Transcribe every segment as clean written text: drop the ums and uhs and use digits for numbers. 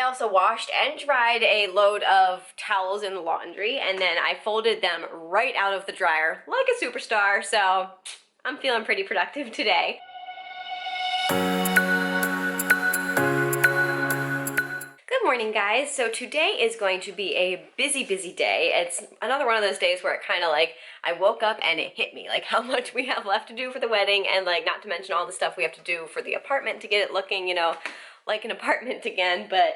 I also washed and dried a load of towels in the laundry, and then I folded them right out of the dryer like a superstar, so I'm feeling pretty productive today. Good morning, guys. So today is going to be a busy day. It's another one of those days where it kind of like, I woke up and it hit me, like how much we have left to do for the wedding, and like not to mention all the stuff we have to do for the apartment to get it looking, you know, like an apartment again. But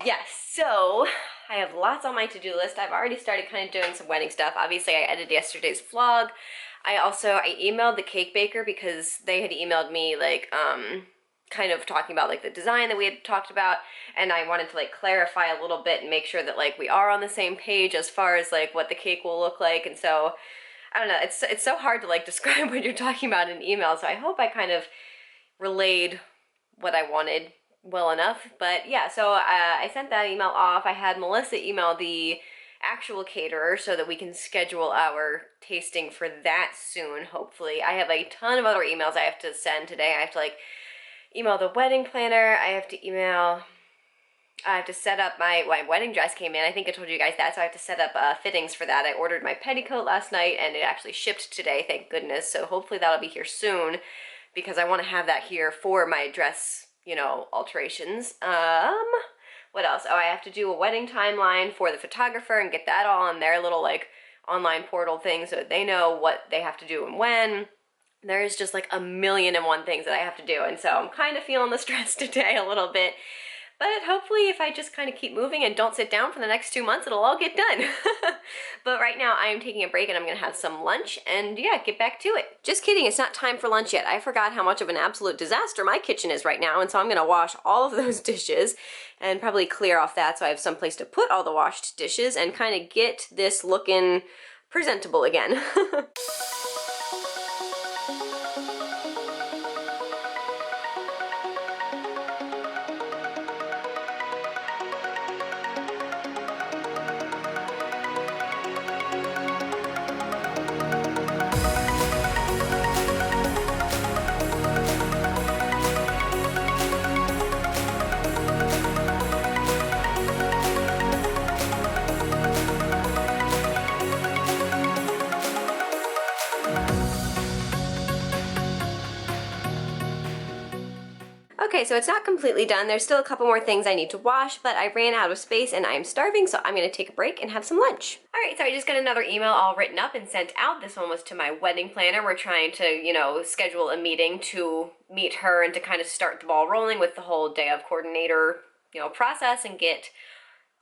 yes, so I have lots on my to-do list. I've already started kind of doing some wedding stuff. Obviously, I edited yesterday's vlog. I emailed the cake baker because they had emailed me like, kind of talking about like the design that we had talked about, and I wanted to like clarify a little bit and make sure that like we are on the same page as far as like what the cake will look like. And so I don't know, it's so hard to like describe what you're talking about in email, so I hope I kind of relayed what I wanted well enough. But yeah, so I sent that email off. I had Melissa email the actual caterer so that we can schedule our tasting for that soon, hopefully. I have a ton of other emails I have to send today. I have to like email the wedding planner. I have to set up my wedding dress came in. I think I told you guys that, so I have to set up fittings for that. I ordered my petticoat last night and it actually shipped today, thank goodness. So hopefully that'll be here soon because I want to have that here for my dress, you know, alterations. What else? Oh, I have to do a wedding timeline for the photographer and get that all on their little like online portal thing so that they know what they have to do and when. There's just like 1,000,001 things that I have to do, and so I'm kind of feeling the stress today a little bit. But hopefully if I just kind of keep moving and don't sit down for the next 2 months, it'll all get done. But right now I am taking a break and I'm gonna have some lunch and yeah, get back to it. Just kidding, it's not time for lunch yet. I forgot how much of an absolute disaster my kitchen is right now, and so I'm gonna wash all of those dishes and probably clear off that so I have some place to put all the washed dishes and kind of get this looking presentable again. Okay, so it's not completely done. There's still a couple more things I need to wash, but I ran out of space and I'm starving, so I'm gonna take a break and have some lunch. All right, so I just got another email all written up and sent out. This one was to my wedding planner. We're trying to, you know, schedule a meeting to meet her and to kind of start the ball rolling with the whole day of coordinator, you know, process and get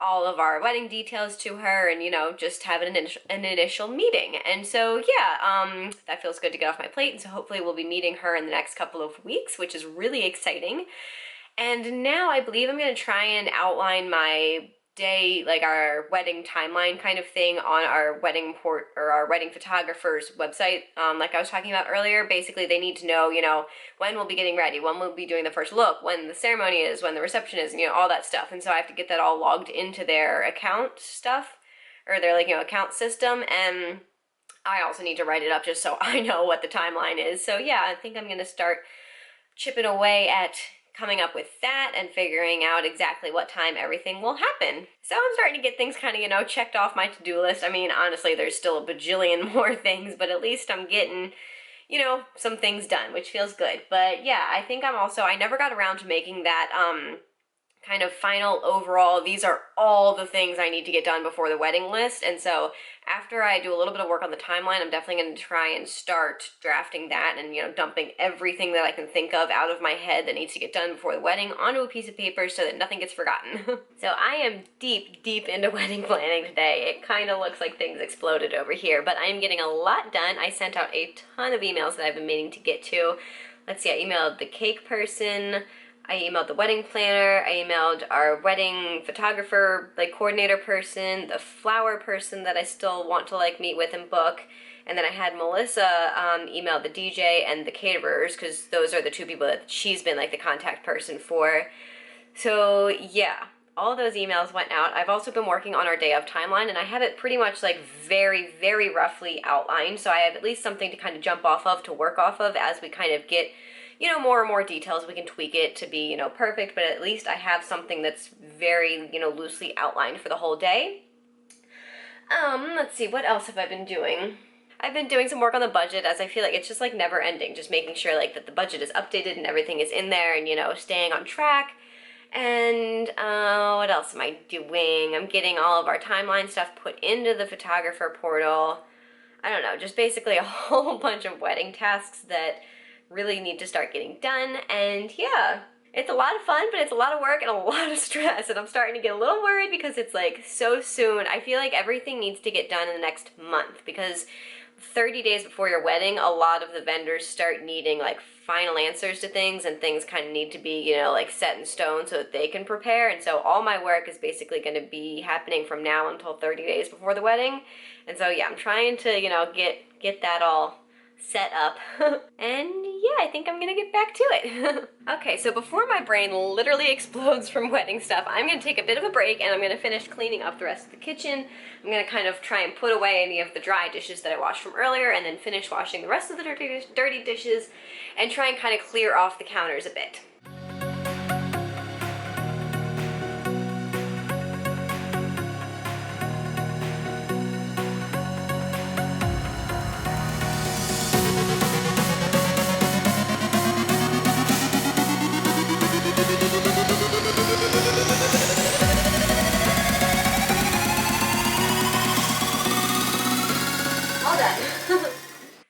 all of our wedding details to her and, you know, just have an initial meeting. And so, yeah, that feels good to get off my plate. And so hopefully we'll be meeting her in the next couple of weeks, which is really exciting. And now I believe I'm going to try and outline my day, like our wedding timeline kind of thing on our wedding our wedding photographer's website. Like I was talking about earlier, basically they need to know, you know, when we'll be getting ready, when we'll be doing the first look, when the ceremony is, when the reception is, you know, all that stuff. And so I have to get that all logged into their account stuff, or their like, you know, account system. And I also need to write it up just so I know what the timeline is. So yeah, I think I'm going to start chipping away at coming up with that and figuring out exactly what time everything will happen. So I'm starting to get things kind of, you know, checked off my to-do list. I mean, honestly, there's still a bajillion more things, but at least I'm getting, you know, some things done, which feels good. But yeah, I think I never got around to making that, kind of final overall, these are all the things I need to get done before the wedding list. And so after I do a little bit of work on the timeline, I'm definitely going to try and start drafting that and, you know, dumping everything that I can think of out of my head that needs to get done before the wedding onto a piece of paper so that nothing gets forgotten. So I am deep into wedding planning today. It kind of looks like things exploded over here, but I'm getting a lot done. I sent out a ton of emails that I've been meaning to get to. Let's see, I emailed the cake person, I emailed the wedding planner, I emailed our wedding photographer, like coordinator person, the flower person that I still want to like meet with and book, and then I had Melissa email the DJ and the caterers because those are the two people that she's been like the contact person for. So yeah, all those emails went out. I've also been working on our day of timeline and I have it pretty much like very roughly outlined, so I have at least something to kind of jump off of, to work off of as we kind of get, you know, more and more details. We can tweak it to be, you know, perfect, but at least I have something that's very, you know, loosely outlined for the whole day. Let's see, what else have I been doing? I've been doing some work on the budget, as I feel like it's just like never ending, just making sure like that the budget is updated and everything is in there and, you know, staying on track. And what else am I doing? I'm getting all of our timeline stuff put into the photographer portal. I don't know, just basically a whole bunch of wedding tasks that really need to start getting done. And yeah, it's a lot of fun, but it's a lot of work and a lot of stress. And I'm starting to get a little worried because it's like so soon. I feel like everything needs to get done in the next month because 30 days before your wedding, a lot of the vendors start needing like final answers to things, and things kind of need to be, you know, like set in stone so that they can prepare. And so all my work is basically going to be happening from now until 30 days before the wedding. And so yeah, I'm trying to, you know, get that all set up. And yeah, I think I'm gonna get back to it. Okay, so before my brain literally explodes from wedding stuff, I'm gonna take a bit of a break and I'm gonna finish cleaning up the rest of the kitchen. I'm gonna kind of try and put away any of the dry dishes that I washed from earlier and then finish washing the rest of the dirty dishes and try and kind of clear off the counters a bit.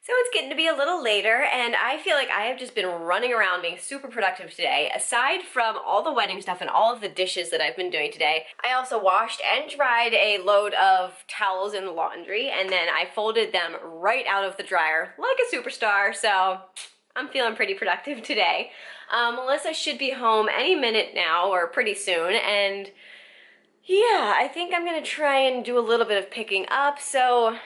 So it's getting to be a little later, and I feel like I have just been running around being super productive today. Aside from all the wedding stuff and all of the dishes that I've been doing today, I also washed and dried a load of towels in the laundry, and then I folded them right out of the dryer like a superstar, so I'm feeling pretty productive today. Melissa should be home any minute now, or pretty soon, and yeah, I think I'm gonna try and do a little bit of picking up. So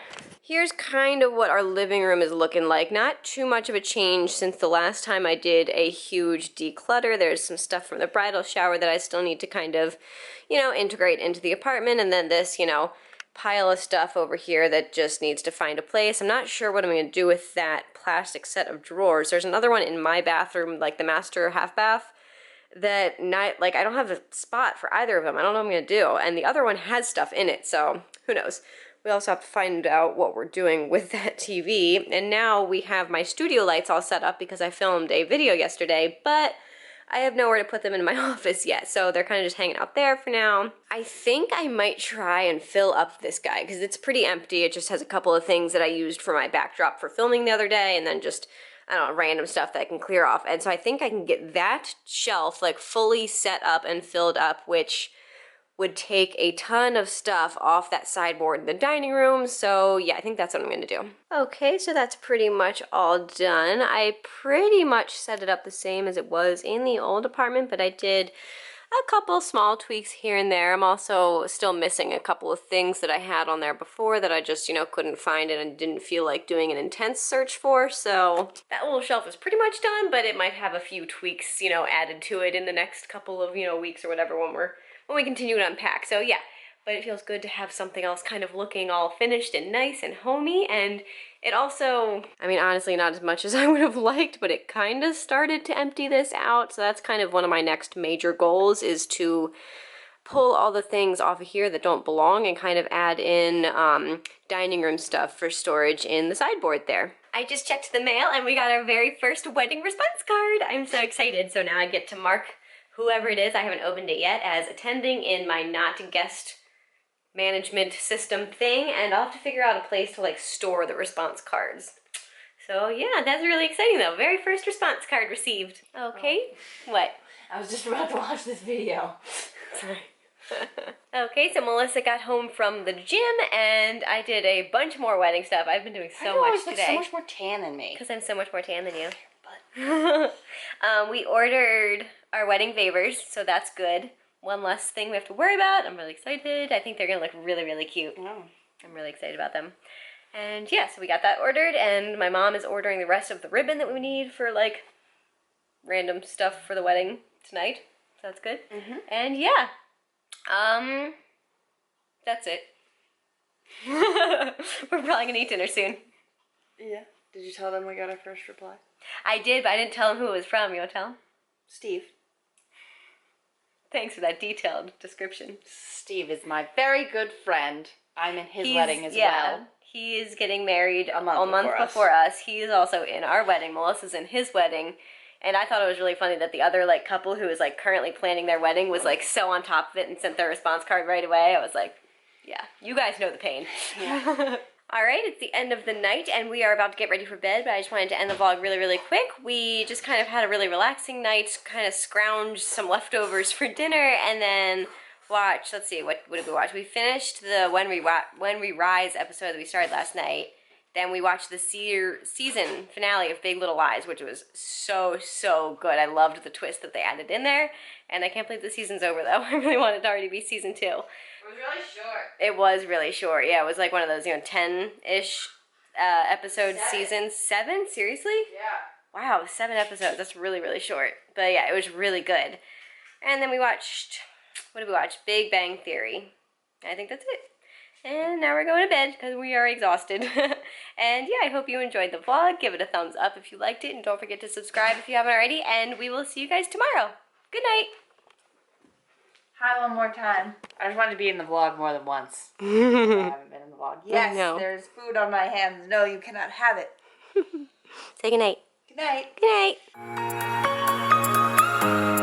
here's kind of what our living room is looking like. Not too much of a change since the last time I did a huge declutter. There's some stuff from the bridal shower that I still need to kind of, you know, integrate into the apartment. And then this, you know, pile of stuff over here that just needs to find a place. I'm not sure what I'm gonna do with that plastic set of drawers. There's another one in my bathroom, like the master half bath, that like I don't have a spot for either of them. I don't know what I'm gonna do. And the other one has stuff in it, so who knows. We also have to find out what we're doing with that TV. And now we have my studio lights all set up because I filmed a video yesterday, but I have nowhere to put them in my office yet, so they're kind of just hanging out there for now. I think I might try and fill up this guy because it's pretty empty. It just has a couple of things that I used for my backdrop for filming the other day, and then just, I don't know, random stuff that I can clear off. And so I think I can get that shelf like fully set up and filled up, which would take a ton of stuff off that sideboard in the dining room. So yeah, I think that's what I'm gonna do. Okay, so that's pretty much all done. I pretty much set it up the same as it was in the old apartment, but I did a couple small tweaks here and there. I'm also still missing a couple of things that I had on there before that I just, you know, couldn't find it and didn't feel like doing an intense search for. So that little shelf is pretty much done, but it might have a few tweaks, you know, added to it in the next couple of, you know, weeks or whatever when we continue to unpack. So yeah, but it feels good to have something else kind of looking all finished and nice and homey. And it also, I mean, honestly, not as much as I would have liked, but it kind of started to empty this out. So that's kind of one of my next major goals, is to pull all the things off of here that don't belong and kind of add in dining room stuff for storage in the sideboard there. I just checked the mail and we got our very first wedding response card. I'm so excited. So now I get to mark whoever it is, I haven't opened it yet, as attending in my not guest management system thing, and I'll have to figure out a place to like store the response cards. So yeah, that's really exciting though. Very first response card received. Okay, what? I was just about to watch this video. Sorry. Okay, so Melissa got home from the gym and I did a bunch more wedding stuff. I've been doing so much today. Look so much more tan than me. Because I'm so much more tan than you. We ordered our wedding favors, so that's good. One less thing we have to worry about. I'm really excited. I think they're gonna look really, really cute. Oh. I'm really excited about them. And yeah, so we got that ordered, and my mom is ordering the rest of the ribbon that we need for like random stuff for the wedding tonight. So that's good. Mm-hmm. And yeah, that's it. We're probably gonna eat dinner soon. Yeah. Did you tell them we got our first reply? I did, but I didn't tell him who it was from. You want to tell him? Steve. Thanks for that detailed description. Steve is my very good friend. I'm in his wedding as well. He is getting married a month before us. He is also in our wedding. Melissa's in his wedding. And I thought it was really funny that the other like couple who is like currently planning their wedding was like so on top of it and sent their response card right away. I was like, yeah, you guys know the pain. Yeah. All right, it's the end of the night and we are about to get ready for bed, but I just wanted to end the vlog really, really quick. We just kind of had a really relaxing night, kind of scrounged some leftovers for dinner and then watched, let's see, what did we watch? We finished the When We Rise episode that we started last night. Then we watched the season finale of Big Little Lies, which was so, so good. I loved the twist that they added in there. And I can't believe the season's over, though. I really wanted it to already be season 2. It was really short. It was really short. Yeah, it was like one of those, 10-ish episode seasons. 7? Seriously? Yeah. Wow, 7 episodes. That's really, really short. But yeah, it was really good. And then we watched, what did we watch? Big Bang Theory. I think that's it. And now we're going to bed because we are exhausted. And yeah, I hope you enjoyed the vlog. Give it a thumbs up if you liked it. And don't forget to subscribe if you haven't already. And we will see you guys tomorrow. Good night. Hi one more time. I just wanted to be in the vlog more than once. I haven't been in the vlog. Yes, no. There's food on my hands. No, you cannot have it. Say good night. Good night. Good night.